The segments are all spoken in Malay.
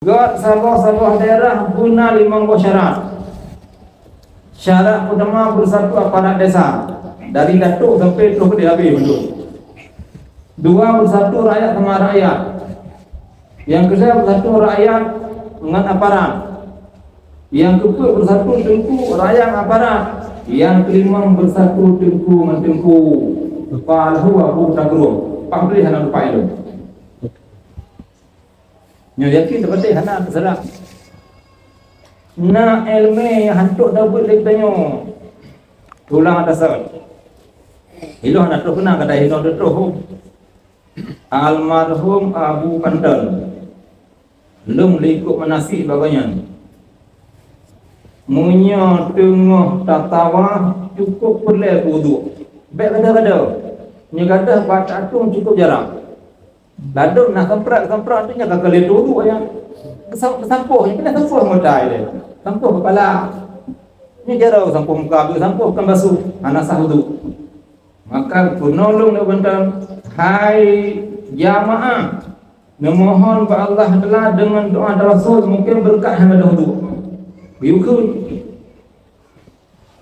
God sebuah daerah guna 5 syarat. Syarat pertama bersatu aparat desa dari datuk sampai terus dia habis penduduk. 2 bersatu rakyat sama rakyat. Yang kedua bersatu rakyat dengan aparat. Yang kedua bersatu tengku rakyat aparat. Yang kelima bersatu tengku dengan tengku. Falahu Abu Tagrum. Pak beri hana lupa itu. Nyo yakin dapat hana terserah. Na ilmu hantuk dah buat lagi tanya. Tulang atas sawit. Ilu hana terus kena kata hino terus. Almarhum Abu Pandan. Lum likut manasik bagainya. Munya tengah tatawa cukup perlu wudu. Baik kada-kada. Nya kada baca atung cukup jarang. Lalu nak kemprak tu nya kakak ledo tu yang kesampuh, yang kena sampuh modal dia. Sampuh kepala. Ni jarang sampuh muka, sampuh bukan basuh anak sahudu. Maka penolong dan hai jamaah memohon kepada Allah Taala dengan doa Rasul mungkin berkat yang ada wudu. Biukun.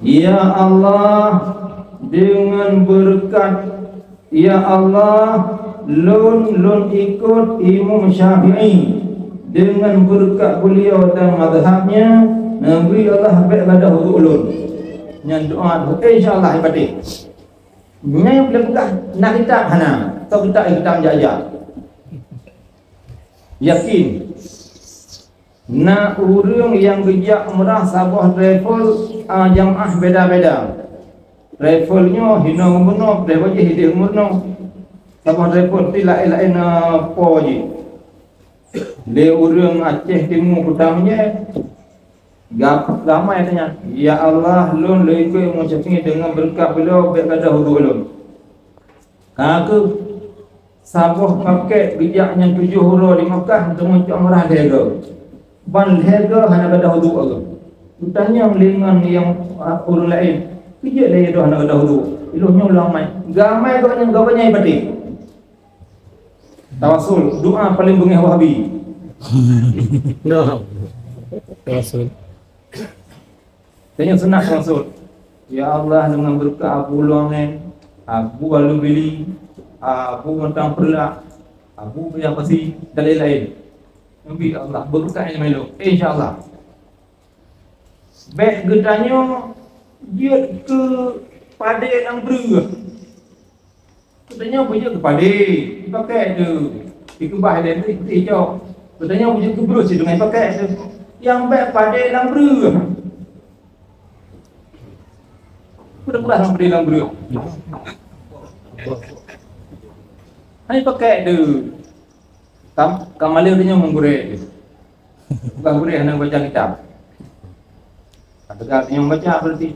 Ya Allah dengan berkat ya Allah Lun ikut Imam Syafi'i dengan berkat beliau dan mazhabnya Nabi Allah baik pada wudu ulun. Yang doa insya-Allah ibadih. Nya yang boleh buka nak kita hana atau kita menjaja. Yakin. Nak urang yang bijak umrah sabah travel jamaah beda-beda. Travelnya hina umurno, travel je hidup umurno. Sabah report lain-lain apa je. Dia orang Aceh Timur utamanya ramai tanya, ya Allah lun lekoi mengucapkan dengan berkat beliau baik pada wudu lun. Aku sabah pakai bijaknya 7 huruf di Mekah untuk mengucap umrah harga. Ban harga hanya pada wudu aku. Tanya dengan yang orang lain, kerja dia tu hanya pada wudu. Iluhnya ramai. Gamai tu hanya gawanya ibadah. Tawasul, doa paling bengih Wahabi. Tawasul. Tanya sunat tawasul. Ya Allah dengan berkat Abu Luangan, Abu Alubili, Abu Mentang Perlak, Abu yang pasti dan lain-lain. Nabi Allah berkat yang melu. InsyaAllah. Baik getanya dia ke pada yang beru. Katanya punya kepada pakai tu dikubah dia ni hijau. Katanya punya kebrus dengan pakai tu yang baik pada lambru. Mudah-mudahan lambre lambru. Hai pakai tu. Kamalil dia menggurek tu. Bukan gurek hanya baca kitab. Kata dia membaca berarti